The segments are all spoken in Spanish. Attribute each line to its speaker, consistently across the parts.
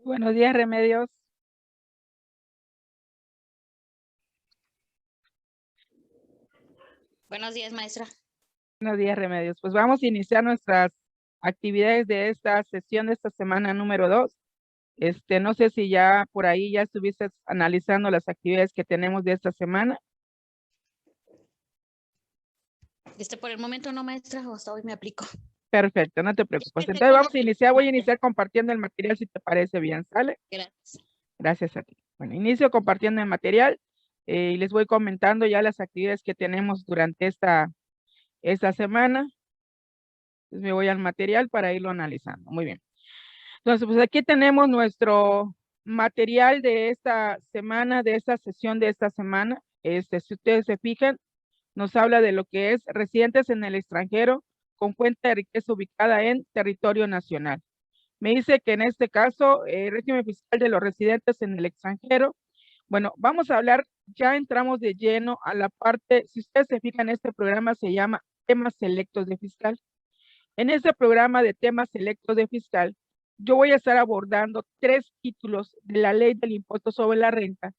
Speaker 1: Buenos días, Remedios.
Speaker 2: Buenos días, maestra.
Speaker 1: Buenos días, Remedios. Pues vamos a iniciar nuestras actividades de esta sesión de esta semana número 2. No sé si ya por ahí ya estuviste analizando las actividades que tenemos de esta semana.
Speaker 2: Por el momento no, maestra, hasta hoy me aplico.
Speaker 1: Perfecto, no te preocupes. Entonces vamos a iniciar, voy a iniciar compartiendo el material si te parece bien, ¿sale?
Speaker 2: Gracias.
Speaker 1: Gracias a ti. Bueno, inicio compartiendo el material y les voy comentando ya las actividades que tenemos durante esta semana. Entonces me voy al material para irlo analizando. Muy bien. Entonces, pues aquí tenemos nuestro material de esta semana, de esta sesión de esta semana. Si ustedes se fijan, nos habla de lo que es residentes en el extranjero con fuente de riqueza ubicada en territorio nacional. Me dice que en este caso, régimen fiscal de los residentes en el extranjero. Bueno, vamos a hablar, ya entramos de lleno a la parte, si ustedes se fijan, este programa se llama temas selectos de fiscal. En este programa de temas selectos de fiscal, yo voy a estar abordando 3 títulos de la ley del impuesto sobre la renta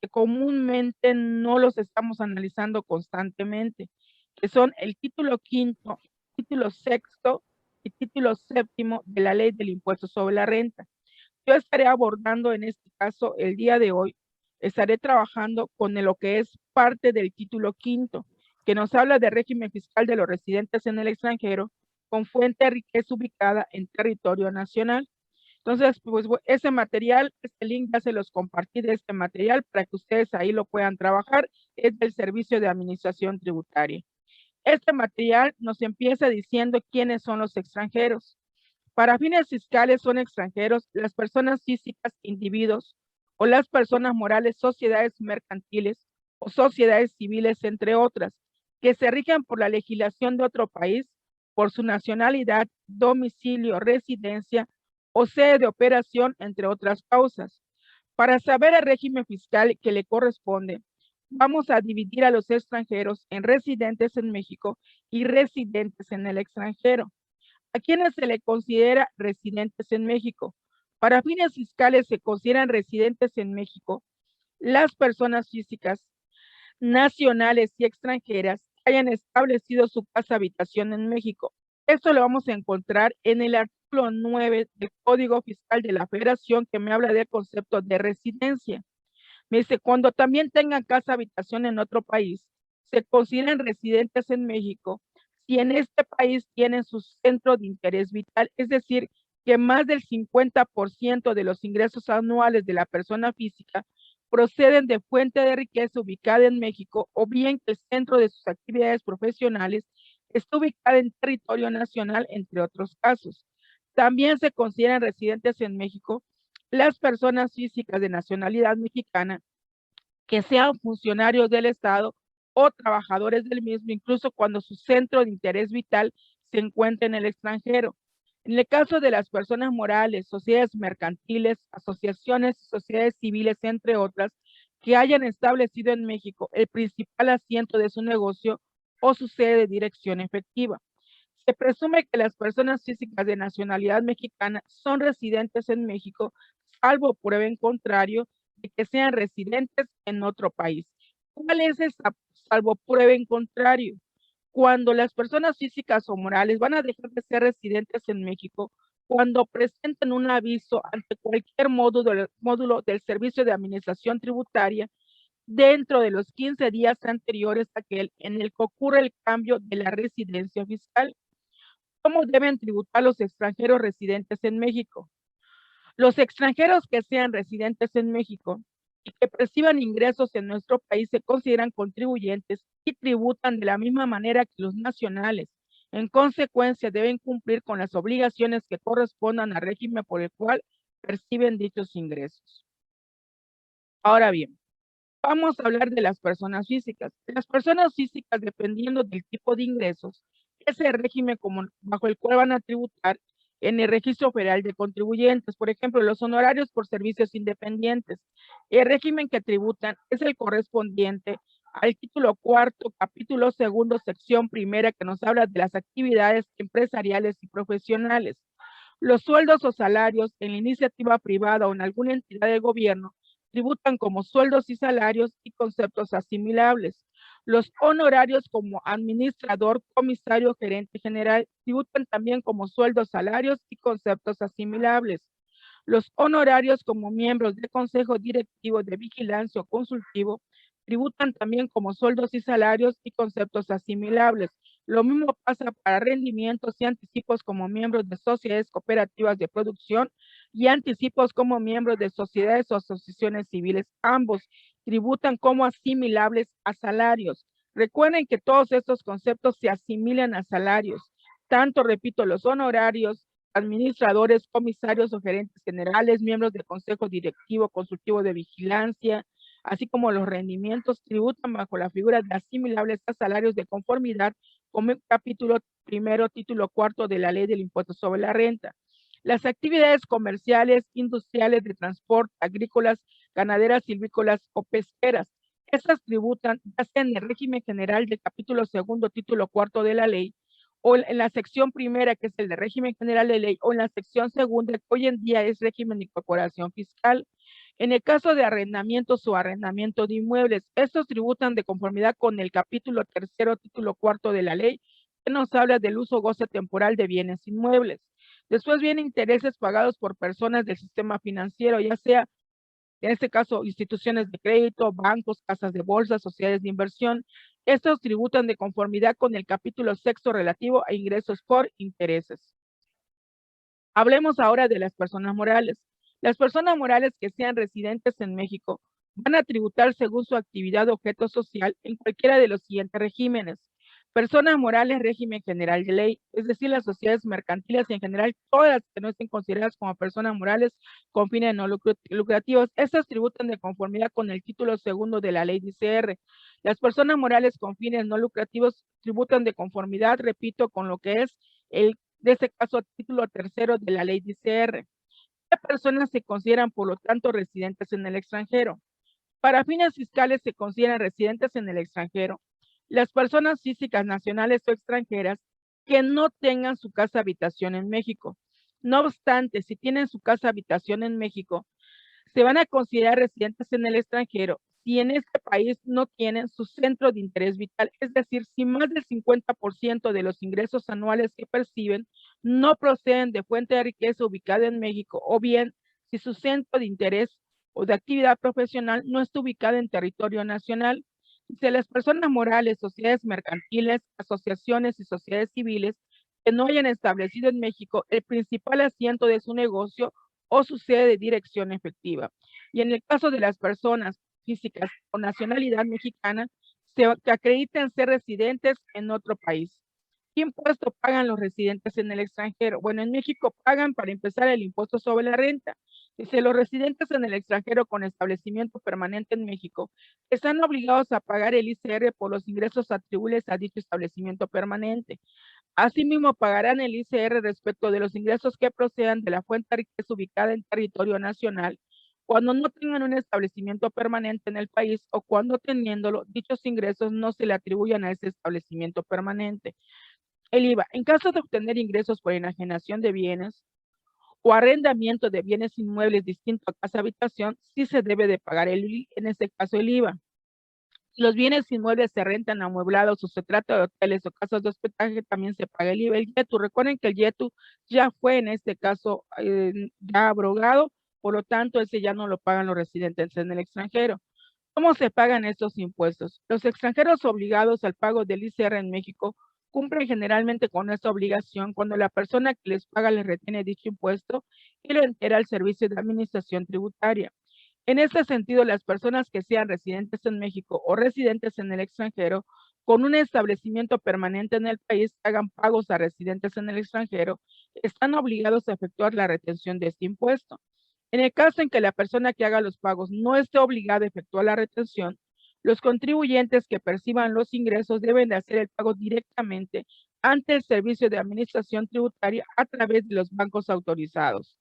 Speaker 1: que comúnmente no los estamos analizando constantemente, que son el título quinto, título sexto y título séptimo de la ley del impuesto sobre la renta. Yo estaré abordando en este caso el día de hoy, estaré trabajando con lo que es parte del título quinto, que nos habla de régimen fiscal de los residentes en el extranjero con fuente de riqueza ubicada en territorio nacional. Entonces, pues ese material, este link ya se los compartí de este material para que ustedes ahí lo puedan trabajar, es del Servicio de Administración Tributaria. Este material nos empieza diciendo quiénes son los extranjeros. Para fines fiscales son extranjeros las personas físicas, individuos, o las personas morales, sociedades mercantiles o sociedades civiles, entre otras, que se rigen por la legislación de otro país, por su nacionalidad, domicilio, residencia o sede de operación, entre otras causas. Para saber el régimen fiscal que le corresponde, vamos a dividir a los extranjeros en residentes en México y residentes en el extranjero. ¿A quienes se le considera residentes en México? Para fines fiscales se consideran residentes en México las personas físicas, nacionales y extranjeras que hayan establecido su casa habitación en México. Esto lo vamos a encontrar en el artículo 9 del Código Fiscal de la Federación, que me habla del concepto de residencia. Me dice, cuando también tengan casa habitación en otro país, se consideran residentes en México si en este país tienen su centro de interés vital, es decir, que más del 50% de los ingresos anuales de la persona física proceden de fuente de riqueza ubicada en México, o bien que el centro de sus actividades profesionales está ubicado en territorio nacional, entre otros casos. También se consideran residentes en México las personas físicas de nacionalidad mexicana que sean funcionarios del Estado o trabajadores del mismo, incluso cuando su centro de interés vital se encuentra en el extranjero. En el caso de las personas morales, sociedades mercantiles, asociaciones, sociedades civiles, entre otras, que hayan establecido en México el principal asiento de su negocio o su sede de dirección efectiva. Se presume que las personas físicas de nacionalidad mexicana son residentes en México, salvo prueba en contrario de que sean residentes en otro país. ¿Cuál es esa salvo prueba en contrario? Cuando las personas físicas o morales van a dejar de ser residentes en México, cuando presenten un aviso ante cualquier módulo del Servicio de Administración Tributaria dentro de los 15 días anteriores a aquel en el que ocurre el cambio de la residencia fiscal. ¿Cómo deben tributar los extranjeros residentes en México? Los extranjeros que sean residentes en México y que perciban ingresos en nuestro país se consideran contribuyentes y tributan de la misma manera que los nacionales. En consecuencia, deben cumplir con las obligaciones que correspondan al régimen por el cual perciben dichos ingresos. Ahora bien, vamos a hablar de las personas físicas. Las personas físicas, dependiendo del tipo de ingresos, es el régimen bajo el cual van a tributar en el Registro Federal de Contribuyentes. Por ejemplo, los honorarios por servicios independientes. El régimen que tributan es el correspondiente al título cuarto, capítulo segundo, sección primera, que nos habla de las actividades empresariales y profesionales. Los sueldos o salarios en la iniciativa privada o en alguna entidad de gobierno tributan como sueldos y salarios y conceptos asimilables. Los honorarios como administrador, comisario, gerente general tributan también como sueldos, salarios y conceptos asimilables. Los honorarios como miembros de consejo directivo de vigilancia o consultivo tributan también como sueldos y salarios y conceptos asimilables. Lo mismo pasa para rendimientos y anticipos como miembros de sociedades cooperativas de producción y anticipos como miembros de sociedades o asociaciones civiles. Ambos tributan como asimilables a salarios. Recuerden que todos estos conceptos se asimilan a salarios. Tanto, repito, los honorarios, administradores, comisarios o gerentes generales, miembros del consejo directivo, consultivo de vigilancia, así como los rendimientos, tributan bajo la figura de asimilables a salarios de conformidad como el capítulo primero, título cuarto de la Ley del Impuesto sobre la Renta. Las actividades comerciales, industriales, de transporte, agrícolas, ganaderas, silvícolas o pesqueras, estas tributan ya sea en el régimen general del capítulo segundo, título cuarto de la ley, o en la sección primera, que es el de régimen general de ley, o en la sección segunda, que hoy en día es régimen de incorporación fiscal. En el caso de arrendamientos o arrendamiento de inmuebles, estos tributan de conformidad con el capítulo tercero, título cuarto de la ley, que nos habla del uso o goce temporal de bienes inmuebles. Después vienen intereses pagados por personas del sistema financiero, ya sea, en este caso, instituciones de crédito, bancos, casas de bolsa, sociedades de inversión. Estos tributan de conformidad con el capítulo sexto relativo a ingresos por intereses. Hablemos ahora de las personas morales. Las personas morales que sean residentes en México van a tributar según su actividad o objeto social en cualquiera de los siguientes regímenes. Personas morales, régimen general de ley, es decir, las sociedades mercantiles y en general todas las que no estén consideradas como personas morales con fines no lucrativos, estas tributan de conformidad con el título segundo de la ley de ICR. Las personas morales con fines no lucrativos tributan de conformidad, repito, con lo que es de este caso, título tercero de la ley de ICR. ¿Qué personas se consideran, por lo tanto, residentes en el extranjero? Para fines fiscales se consideran residentes en el extranjero las personas físicas nacionales o extranjeras que no tengan su casa habitación en México. No obstante, si tienen su casa habitación en México, se van a considerar residentes en el extranjero si en este país no tienen su centro de interés vital, es decir, si más del 50% de los ingresos anuales que perciben no proceden de fuente de riqueza ubicada en México, o bien si su centro de interés o de actividad profesional no está ubicado en territorio nacional. Si las personas morales, sociedades mercantiles, asociaciones y sociedades civiles que no hayan establecido en México el principal asiento de su negocio o su sede de dirección efectiva. Y en el caso de las personas físicas con nacionalidad mexicana, que acrediten ser residentes en otro país. ¿Qué impuesto pagan los residentes en el extranjero? Bueno, en México pagan para empezar el impuesto sobre la renta. Dice, los residentes en el extranjero con establecimiento permanente en México están obligados a pagar el ICR por los ingresos atribuibles a dicho establecimiento permanente. Asimismo, pagarán el ICR respecto de los ingresos que procedan de la fuente de riqueza ubicada en territorio nacional, cuando no tengan un establecimiento permanente en el país o cuando teniéndolo, dichos ingresos no se le atribuyan a ese establecimiento permanente. El IVA, en caso de obtener ingresos por enajenación de bienes o arrendamiento de bienes inmuebles distinto a casa habitación, sí se debe de pagar en este caso el IVA. Los bienes inmuebles se rentan amueblados o se trata de hoteles o casas de hospedaje, también se paga el IVA. El YETU, recuerden que el YETU ya fue en este caso ya abrogado, por lo tanto ese ya no lo pagan los residentes en el extranjero. ¿Cómo se pagan estos impuestos? Los extranjeros obligados al pago del ICR en México cumplen generalmente con esta obligación cuando la persona que les paga les retiene dicho impuesto y lo entera al servicio de administración tributaria. En este sentido, las personas que sean residentes en México o residentes en el extranjero con un establecimiento permanente en el país hagan pagos a residentes en el extranjero, están obligados a efectuar la retención de este impuesto. En el caso en que la persona que haga los pagos no esté obligada a efectuar la retención, los contribuyentes que perciban los ingresos deben de hacer el pago directamente ante el Servicio de Administración Tributaria a través de los bancos autorizados.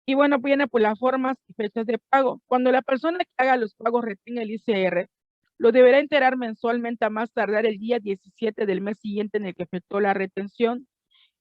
Speaker 1: Y bueno, viene por las formas y fechas de pago. Cuando la persona que haga los pagos retenga el ICR, lo deberá enterar mensualmente a más tardar el día 17 del mes siguiente en el que efectuó la retención.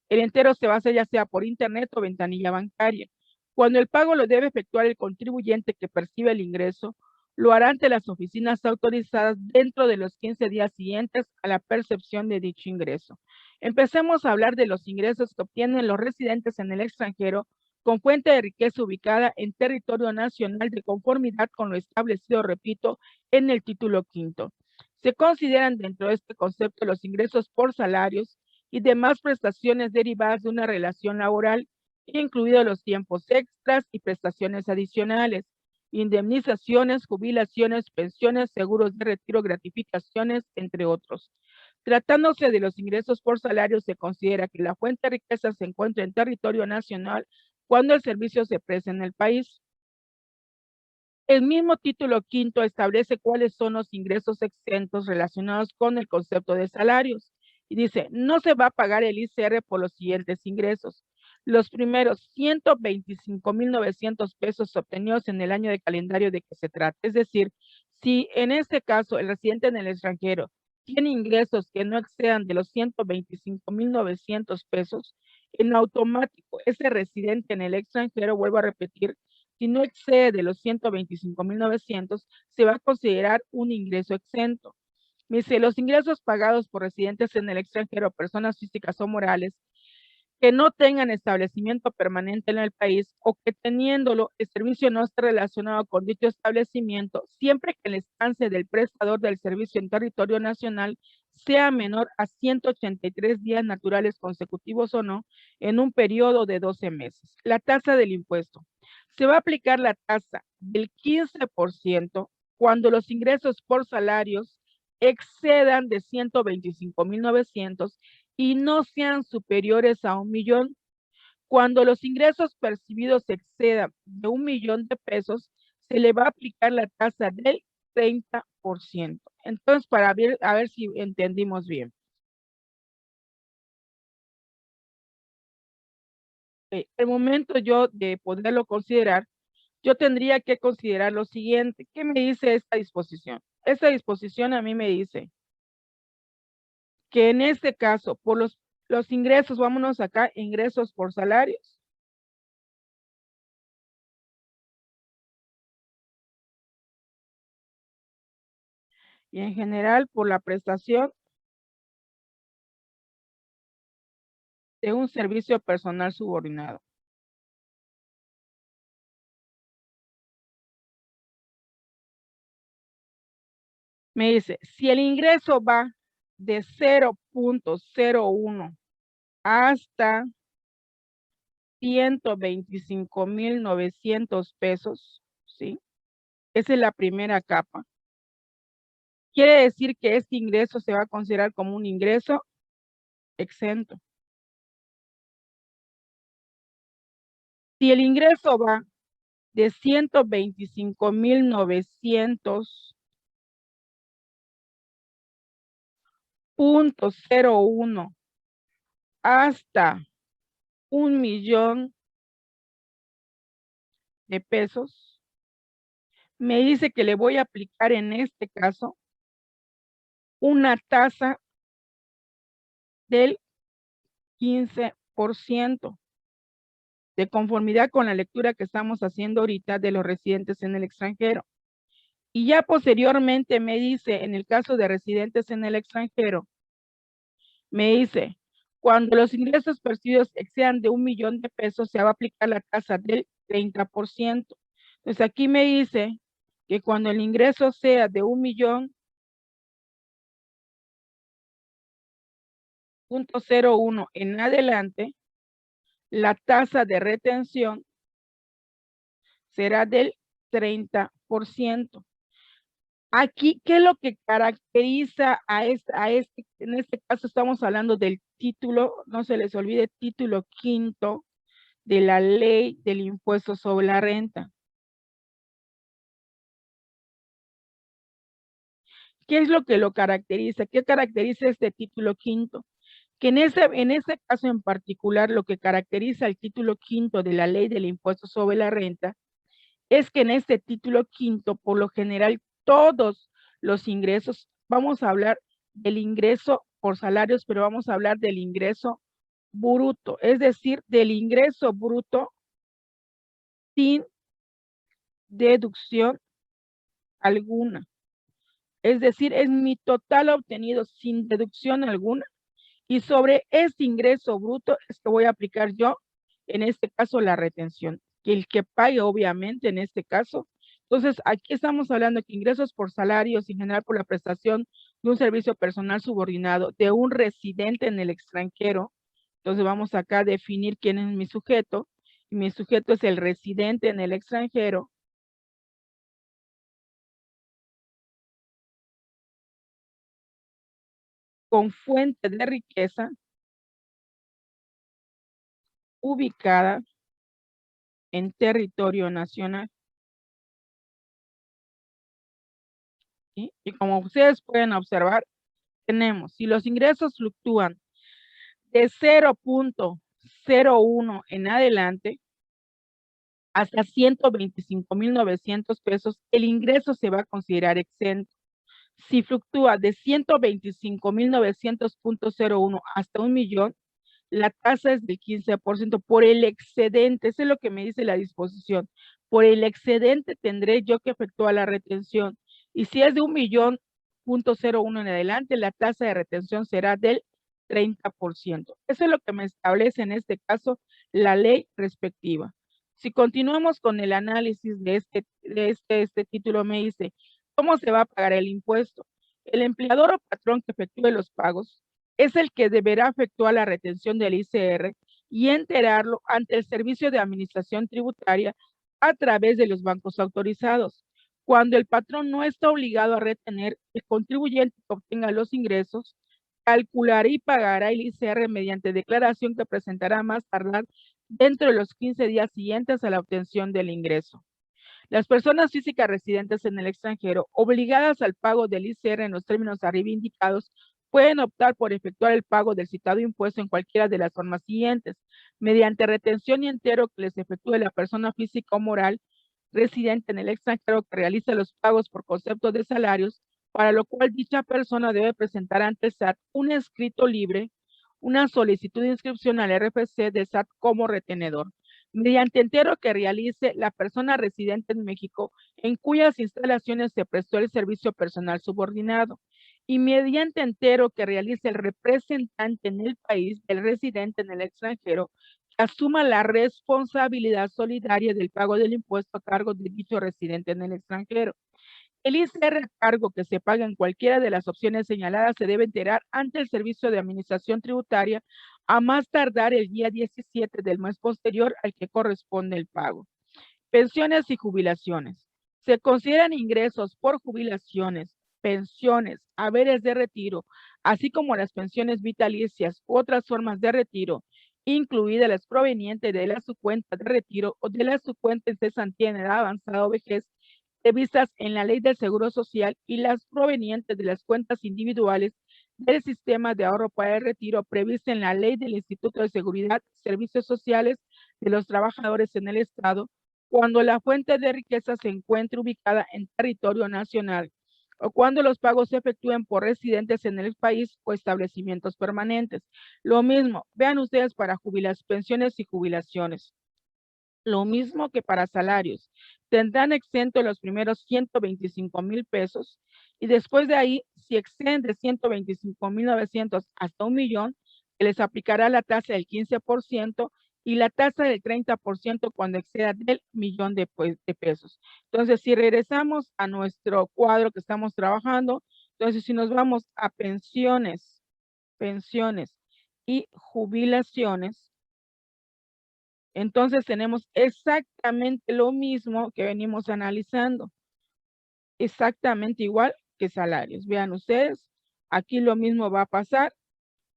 Speaker 1: El entero se va a hacer ya sea por internet o ventanilla bancaria. Cuando el pago lo debe efectuar el contribuyente que percibe el ingreso, lo hará ante las oficinas autorizadas dentro de los 15 días siguientes a la percepción de dicho ingreso. Empecemos a hablar de los ingresos que obtienen los residentes en el extranjero con fuente de riqueza ubicada en territorio nacional de conformidad con lo establecido, repito, en el título quinto. Se consideran dentro de este concepto los ingresos por salarios y demás prestaciones derivadas de una relación laboral, incluidos los tiempos extras y prestaciones adicionales, indemnizaciones, jubilaciones, pensiones, seguros de retiro, gratificaciones, entre otros. Tratándose de los ingresos por salario, se considera que la fuente de riqueza se encuentra en territorio nacional cuando el servicio se presta en el país. El mismo título quinto establece cuáles son los ingresos exentos relacionados con el concepto de salarios. Y dice, no se va a pagar el ICR por los siguientes ingresos. Los primeros 125,900 pesos obtenidos en el año de calendario de que se trata. Es decir, si en este caso el residente en el extranjero tiene ingresos que no excedan de los 125,900 pesos, en automático ese residente en el extranjero, vuelvo a repetir, si no excede de los 125,900, se va a considerar un ingreso exento. Dice, los ingresos pagados por residentes en el extranjero, personas físicas o morales, que no tengan establecimiento permanente en el país o que teniéndolo, el servicio no esté relacionado con dicho establecimiento, siempre que el estancia del prestador del servicio en territorio nacional sea menor a 183 días naturales consecutivos o no, en un periodo de 12 meses. La tasa del impuesto. Se va a aplicar la tasa del 15% cuando los ingresos por salarios excedan de 125,900 y no sean superiores a 1,000,000. Cuando los ingresos percibidos excedan de 1,000,000 de pesos, se le va a aplicar la tasa del 30%. Entonces, para ver, a ver si entendimos bien. El momento yo de poderlo considerar, yo tendría que considerar lo siguiente. ¿Qué me dice esta disposición? Esta disposición a mí me dice que en este caso, por los ingresos, vámonos acá, ingresos por salarios. Y en general, por la prestación de un servicio personal subordinado. Me dice, si el ingreso va de 0,01 hasta 125,900 pesos, ¿sí? Esa es la primera capa. Quiere decir que este ingreso se va a considerar como un ingreso exento. Si el ingreso va de 125,900.01 hasta 1,000,000 de pesos, me dice que le voy a aplicar en este caso una tasa del 15%, de conformidad con la lectura que estamos haciendo ahorita de los residentes en el extranjero. Y ya posteriormente me dice, en el caso de residentes en el extranjero, me dice, cuando los ingresos percibidos excedan de 1,000,000 de pesos, se va a aplicar la tasa del 30%. Entonces aquí me dice que cuando el ingreso sea de 1,000,001 en adelante, la tasa de retención será del 30%. Aquí, ¿qué es lo que caracteriza a este? En este caso estamos hablando del título, no se les olvide, título quinto de la ley del impuesto sobre la renta. ¿Qué es lo que lo caracteriza? ¿Qué caracteriza este título quinto? Que en ese caso en particular, lo que caracteriza el título quinto de la ley del impuesto sobre la renta es que en este título quinto, por lo general, todos los ingresos, vamos a hablar del ingreso por salarios, pero vamos a hablar del ingreso bruto, es decir, del ingreso bruto sin deducción alguna. Es decir, es mi total obtenido sin deducción alguna. Y sobre este ingreso bruto es que voy a aplicar yo, en este caso, la retención. Que el que pague, obviamente, en este caso. Entonces, aquí estamos hablando que ingresos por salarios en general por la prestación de un servicio personal subordinado de un residente en el extranjero. Entonces, vamos acá a definir quién es mi sujeto. Y mi sujeto es el residente en el extranjero. Con fuente de riqueza ubicada en territorio nacional. ¿Sí? Y como ustedes pueden observar, tenemos, si los ingresos fluctúan de 0.01 en adelante hasta 125,900 pesos, el ingreso se va a considerar exento. Si fluctúa de 125,900.01 hasta 1,000,000, la tasa es del 15% por el excedente. Eso es lo que me dice la disposición. Por el excedente tendré yo que efectuar la retención. Y si es de 1,000,000.01 en adelante, la tasa de retención será del 30%. Eso es lo que me establece en este caso la ley respectiva. Si continuamos con el análisis de este título, me dice, ¿cómo se va a pagar el impuesto? El empleador o patrón que efectúe los pagos es el que deberá efectuar la retención del ICR y enterarlo ante el Servicio de Administración Tributaria a través de los bancos autorizados. Cuando el patrón no está obligado a retener, el contribuyente que obtenga los ingresos calculará y pagará el ICR mediante declaración que presentará más tardar dentro de los 15 días siguientes a la obtención del ingreso. Las personas físicas residentes en el extranjero obligadas al pago del ICR en los términos arriba indicados pueden optar por efectuar el pago del citado impuesto en cualquiera de las formas siguientes, mediante retención y entero que les efectúe la persona física o moral residente en el extranjero que realiza los pagos por concepto de salarios, para lo cual dicha persona debe presentar ante el SAT un escrito libre, una solicitud de inscripción al RFC de SAT como retenedor, mediante entero que realice la persona residente en México en cuyas instalaciones se prestó el servicio personal subordinado, y mediante entero que realice el representante en el país del residente en el extranjero que asuma la responsabilidad solidaria del pago del impuesto a cargo de dicho residente en el extranjero. El ICR a cargo que se paga en cualquiera de las opciones señaladas se debe enterar ante el Servicio de Administración Tributaria a más tardar el día 17 del mes posterior al que corresponde el pago. Pensiones y jubilaciones. Se consideran ingresos por jubilaciones, pensiones, haberes de retiro, así como las pensiones vitalicias u otras formas de retiro, incluidas las provenientes de la subcuenta de retiro o de la subcuenta en cesantía en edad avanzada o vejez, previstas en la Ley del Seguro Social, y las provenientes de las cuentas individuales del sistema de ahorro para el retiro prevista en la Ley del Instituto de Seguridad y Servicios Sociales de los Trabajadores en el Estado, cuando la fuente de riqueza se encuentre ubicada en territorio nacional o cuando los pagos se efectúen por residentes en el país o establecimientos permanentes. Lo mismo, vean ustedes para pensiones y jubilaciones. Lo mismo que para salarios. Tendrán exento los primeros 125,000 pesos y después de ahí, si exceden de 125,900 hasta 1,000,000, se les aplicará la tasa del 15% y la tasa del 30% cuando exceda del 1,000,000 de pesos. Entonces, si regresamos a nuestro cuadro que estamos trabajando, entonces si nos vamos a pensiones y jubilaciones, entonces tenemos exactamente lo mismo que venimos analizando, exactamente igual que salarios. Vean ustedes, aquí lo mismo va a pasar.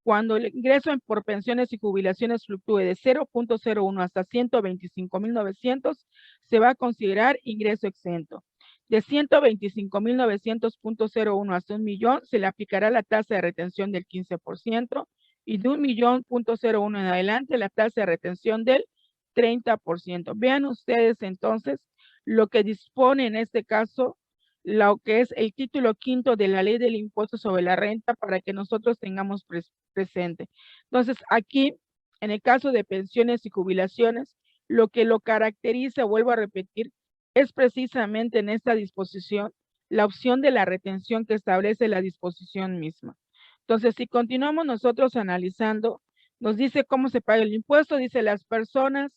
Speaker 1: Cuando el ingreso por pensiones y jubilaciones fluctúe de 0.01 hasta 125,900, se va a considerar ingreso exento. De 125,900.01 hasta 1,000,000, se le aplicará la tasa de retención del 15%, y de 1,000,000.01 en adelante, la tasa de retención del 30%. Vean ustedes entonces lo que dispone en este caso lo que es el título quinto de la Ley del Impuesto sobre la Renta para que nosotros tengamos presente. Entonces, aquí En el caso de pensiones y jubilaciones, lo que lo caracteriza, vuelvo a repetir, es precisamente en esta disposición la opción de la retención que establece la disposición misma. Entonces, si continuamos nosotros analizando, nos dice cómo se paga el impuesto, dice las personas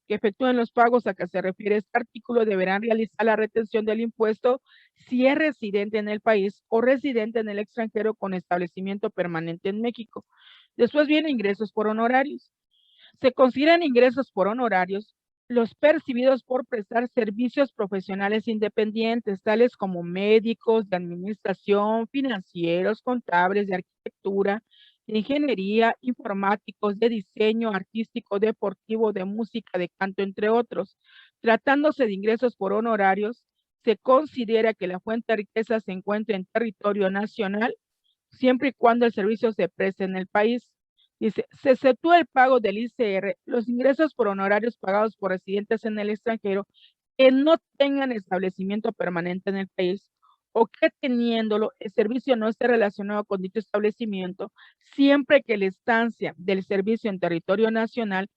Speaker 1: que efectúen los pagos a que se refiere este artículo deberán realizar la retención del impuesto si es residente en el país o residente en el extranjero con establecimiento permanente en México. Después viene ingresos por honorarios. Se consideran ingresos por honorarios los percibidos por prestar servicios profesionales independientes, tales como médicos, de administración, financieros, contables, de arquitectura, de ingeniería, informáticos, de diseño artístico, deportivo, de música, de canto, entre otros. Tratándose de ingresos por honorarios, se considera que la fuente de riqueza se encuentra en territorio nacional, siempre y cuando el servicio se preste en el país. Dice, se exceptúa el pago del ICR, los ingresos por honorarios pagados por residentes en el extranjero que no tengan establecimiento permanente en el país o que teniéndolo el servicio no esté relacionado con dicho establecimiento, siempre que la estancia del servicio en territorio nacional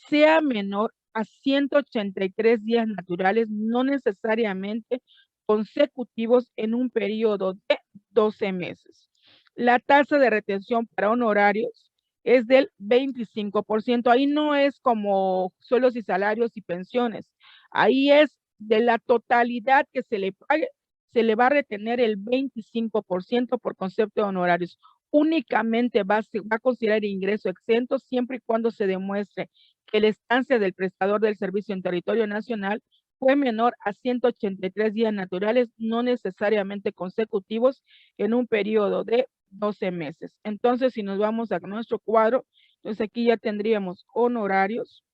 Speaker 1: sea menor a 183 días naturales, no necesariamente consecutivos en un periodo de 12 meses. La tasa de retención para honorarios es del 25%. Ahí no es como sueldos y salarios y pensiones. Ahí es de la totalidad que se le pague, se le va a retener el 25% por concepto de honorarios. Únicamente va a considerar ingreso exento siempre y cuando se demuestre que la estancia del prestador del servicio en territorio nacional fue menor a 183 días naturales, no necesariamente consecutivos, en un periodo de 12 meses. Entonces, si nos vamos a nuestro cuadro, entonces aquí ya tendríamos honorarios.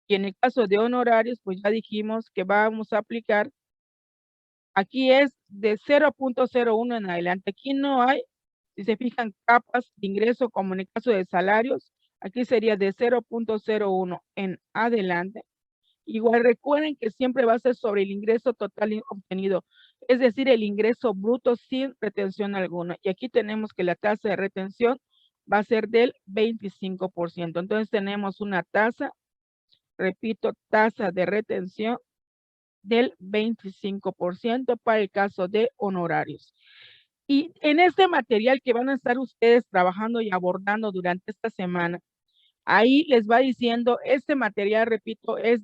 Speaker 1: Y en el caso de honorarios, pues ya dijimos que vamos a aplicar, aquí es de 0.01 en adelante. Aquí no hay, si se fijan, capas de ingreso como en el caso de salarios, aquí sería de 0.01 en adelante. Igual recuerden que siempre va a ser sobre el ingreso total obtenido, es decir, el ingreso bruto sin retención alguna. Y aquí tenemos que la tasa de retención va a ser del 25%. Entonces tenemos una tasa, repito, tasa de retención del 25% para el caso de honorarios. Y en este material que van a estar ustedes trabajando y abordando durante esta semana, ahí les va diciendo, este material, repito, es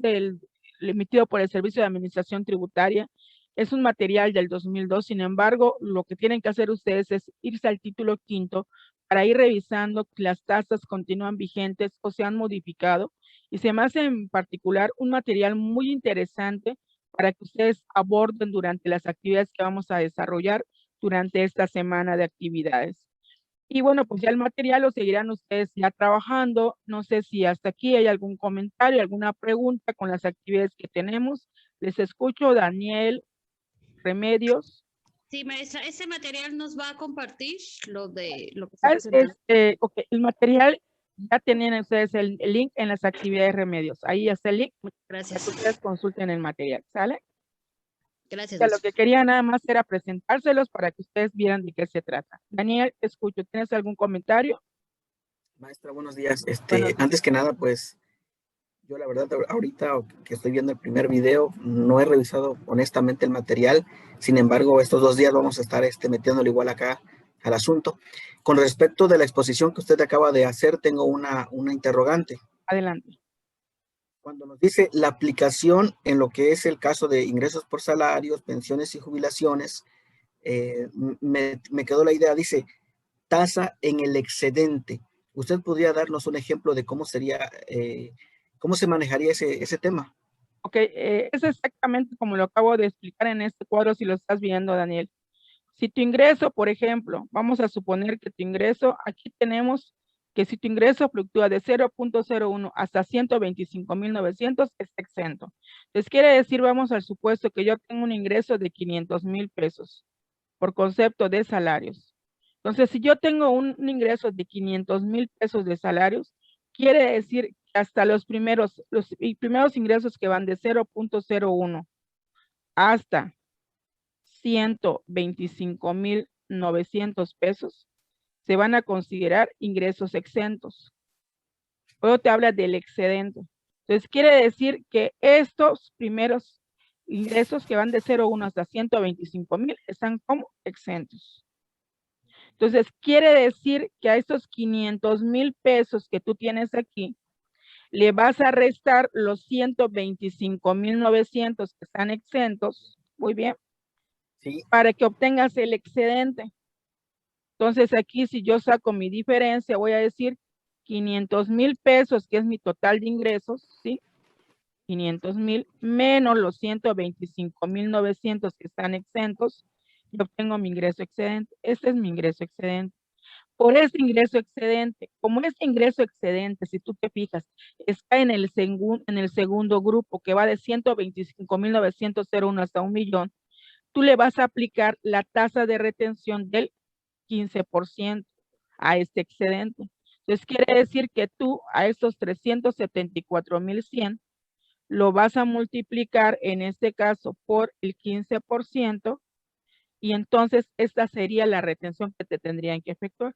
Speaker 1: emitido por el Servicio de Administración Tributaria, es un material del 2002, sin embargo, lo que tienen que hacer ustedes es irse al título quinto para ir revisando que las tasas continúan vigentes o se han modificado, y se me hace en particular un material muy interesante para que ustedes aborden durante las actividades que vamos a desarrollar durante esta semana de actividades. Y bueno, pues ya el material lo seguirán ustedes ya trabajando. No sé si hasta aquí hay algún comentario, alguna pregunta con las actividades que tenemos. Les escucho, Daniel Remedios.
Speaker 2: Sí, maestra, ese material nos va a compartir lo que está presentando.
Speaker 1: Ok, el material ya tienen ustedes el link en las actividades Remedios. Ahí está el link para
Speaker 2: Gracias.
Speaker 1: que ustedes consulten el material, ¿sale?
Speaker 2: Gracias.
Speaker 1: Ya lo que quería nada más era presentárselos para que ustedes vieran de qué se trata. Daniel, te escucho. ¿Tienes algún comentario?
Speaker 3: Maestra, buenos días.
Speaker 1: Buenos días.
Speaker 3: Antes que nada, pues yo la verdad ahorita que estoy viendo el primer video, no he revisado honestamente el material. Sin embargo, estos 2 días vamos a estar metiéndole igual acá al asunto. Con respecto de la exposición que usted acaba de hacer, tengo una interrogante.
Speaker 1: Adelante.
Speaker 3: Cuando nos dice la aplicación en lo que es el caso de ingresos por salarios, pensiones y jubilaciones, me quedó la idea, dice tasa en el excedente. ¿Usted podría darnos un ejemplo de cómo sería, cómo se manejaría ese tema?
Speaker 1: Ok, es exactamente como lo acabo de explicar en este cuadro, si lo estás viendo, Daniel. Si tu ingreso, por ejemplo, vamos a suponer que tu ingreso, aquí tenemos que si tu ingreso fluctúa de 0.01 hasta 125,900, es exento. Entonces quiere decir, vamos al supuesto que yo tengo un ingreso de 500,000 pesos por concepto de salarios. Entonces, si yo tengo un ingreso de 500,000 pesos de salarios, quiere decir que hasta los primeros ingresos que van de 0.01 hasta 125,900 pesos se van a considerar ingresos exentos. Luego te habla del excedente. Entonces quiere decir que estos primeros ingresos que van de 0,1 hasta 125,000 están como exentos. Entonces quiere decir que a estos 500,000 pesos que tú tienes aquí, le vas a restar los 125,900 que están exentos, muy bien,
Speaker 3: Sí,
Speaker 1: para que obtengas el excedente. Entonces aquí si yo saco mi diferencia, voy a decir 500,000 pesos, que es mi total de ingresos, ¿sí? 500,000 menos los 125,900 que están exentos, yo obtengo mi ingreso excedente. Este es mi ingreso excedente. Por ese ingreso excedente, como este ingreso excedente, si tú te fijas, está en el segundo grupo que va de 125,901 hasta 1,000,000, tú le vas a aplicar la tasa de retención del 15% a este excedente. Entonces quiere decir que tú a estos 374,100 lo vas a multiplicar en este caso por el 15% y entonces esta sería la retención que te tendrían que efectuar.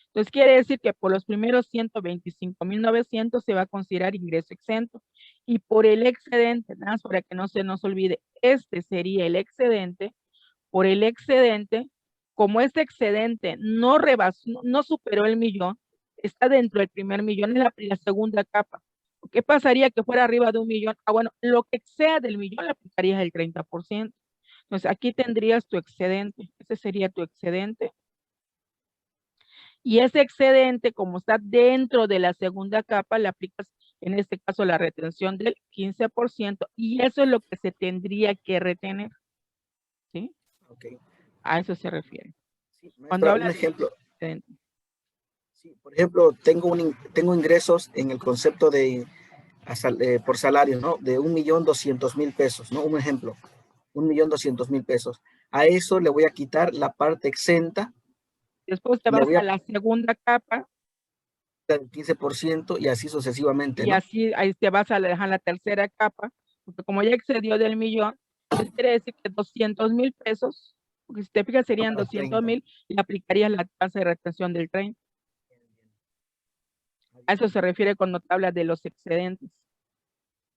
Speaker 1: Entonces quiere decir que por los primeros 125,900 se va a considerar ingreso exento y por el excedente, nada más para que no se nos olvide, este sería el excedente. Por el excedente, como este excedente no rebasó, no superó el 1,000,000, está dentro del primer millón, es la segunda capa. ¿Qué pasaría que fuera arriba de 1,000,000? Ah, bueno, lo que exceda del 1,000,000 le aplicarías el 30%. Entonces aquí tendrías tu excedente, ese sería tu excedente. Y ese excedente, como está dentro de la segunda capa, le aplicas en este caso la retención del 15% y eso es lo que se tendría que retener. ¿Sí?
Speaker 3: ok.
Speaker 1: A eso se refiere.
Speaker 3: Sí,
Speaker 1: Cuando
Speaker 3: maestra,
Speaker 1: habla
Speaker 3: un
Speaker 1: de
Speaker 3: ejemplo.
Speaker 1: excedente.
Speaker 3: Sí, por ejemplo, tengo ingresos en el concepto de por salario, ¿no? De 1,200,000 pesos, ¿no? Un ejemplo, 1,200,000 pesos. A eso le voy a quitar la parte exenta,
Speaker 1: Después te
Speaker 3: le
Speaker 1: vas
Speaker 3: voy
Speaker 1: a
Speaker 3: a
Speaker 1: la segunda capa
Speaker 3: quitar el 15% y así sucesivamente,
Speaker 1: y
Speaker 3: ¿no?
Speaker 1: así ahí te vas a dejar la tercera capa, porque como ya excedió del 1,000,000, entonces quiere decir que 200,000 pesos, porque si te fijas serían
Speaker 3: Para
Speaker 1: 200,000 y aplicarías la tasa de retención del 30. A eso se refiere cuando te habla de los excedentes.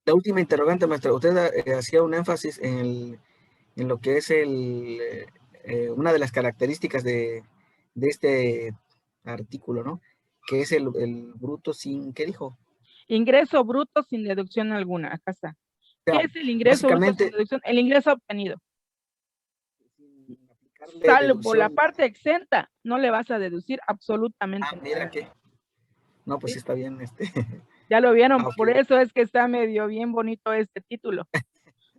Speaker 3: La última interrogante, maestra, usted hacía un énfasis en lo que es una de las características de este artículo, ¿no? Que es el bruto sin, ¿qué dijo?
Speaker 1: Ingreso bruto sin deducción alguna. Acá está.
Speaker 3: O
Speaker 1: ¿Qué
Speaker 3: sea,
Speaker 1: es el ingreso bruto sin
Speaker 3: básicamente,
Speaker 1: deducción? El ingreso obtenido.
Speaker 3: sin aplicarle
Speaker 1: Salvo la
Speaker 3: deducción.
Speaker 1: parte exenta, no le vas a deducir
Speaker 3: Ah,
Speaker 1: absolutamente
Speaker 3: mira
Speaker 1: nada.
Speaker 3: que. No, pues sí
Speaker 1: ¿Sí?
Speaker 3: está bien.
Speaker 1: Ya lo vieron,
Speaker 3: Ok.
Speaker 1: por eso es que está medio bien bonito este título,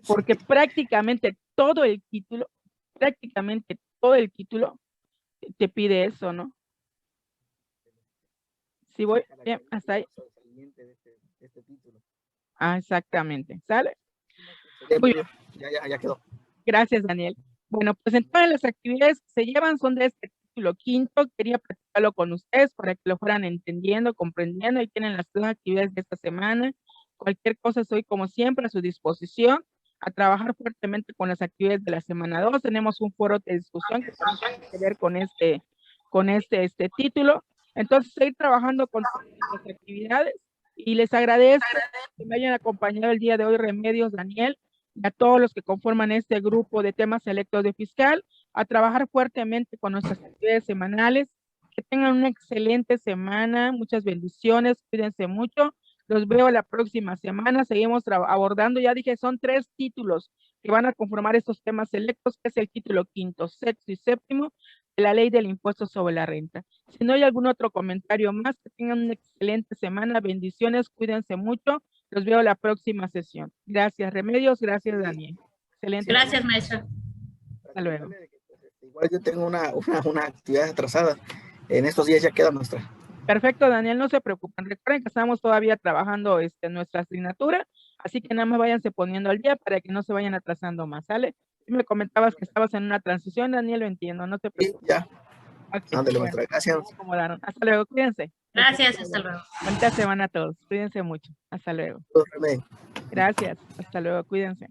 Speaker 1: porque prácticamente todo el título te pide eso, ¿no? Si voy bien, hasta ahí.
Speaker 3: De este título.
Speaker 1: Ah, exactamente. ¿Sale?
Speaker 3: Sería
Speaker 1: Muy
Speaker 3: muy
Speaker 1: bien.
Speaker 3: bien. Ya quedó.
Speaker 1: Gracias, Daniel. Bueno, pues entonces las actividades que se llevan son de este título quinto. Quería platicarlo con ustedes para que lo fueran entendiendo, comprendiendo. Ahí tienen las 2 actividades de esta semana. Cualquier cosa estoy como siempre a su disposición a trabajar fuertemente con las actividades de la semana 2. Tenemos un foro de discusión que también tiene que ver con este título. Entonces, estoy trabajando con todas las actividades y les agradezco que me hayan acompañado el día de hoy, Remedios, Daniel, y a todos los que conforman este grupo de temas selectos de fiscal, a trabajar fuertemente con nuestras actividades semanales. Que tengan una excelente semana, muchas bendiciones, cuídense mucho. Los veo la próxima semana, seguimos abordando, ya dije, son 3 títulos que van a conformar estos temas selectos, que es el título quinto, sexto y séptimo de la ley del impuesto sobre la renta. Si no hay algún otro comentario más, que tengan una excelente semana, bendiciones, cuídense mucho. Los veo la próxima sesión. Gracias, Remedios. Gracias, Daniel. Excelente.
Speaker 2: Gracias, maestra.
Speaker 1: Hasta luego.
Speaker 3: Igual yo tengo una actividad atrasada. En estos días ya queda nuestra.
Speaker 1: Perfecto, Daniel, no se preocupen. Recuerden que estamos todavía trabajando nuestra asignatura, así que nada más váyanse poniendo al día para que no se vayan atrasando más, ¿sale? Si me comentabas que estabas en una transición, Daniel, lo entiendo, no te
Speaker 3: Sí,
Speaker 1: preocupes.
Speaker 3: ya.
Speaker 1: Ok,
Speaker 3: Ándale,
Speaker 1: bueno,
Speaker 3: maestra. Gracias.
Speaker 1: me acomodaron. Hasta luego, cuídense.
Speaker 2: Gracias, hasta luego.
Speaker 1: Bonita semana a todos. Cuídense mucho. Hasta luego.
Speaker 3: Todo remedio.
Speaker 1: Gracias. Hasta luego, cuídense.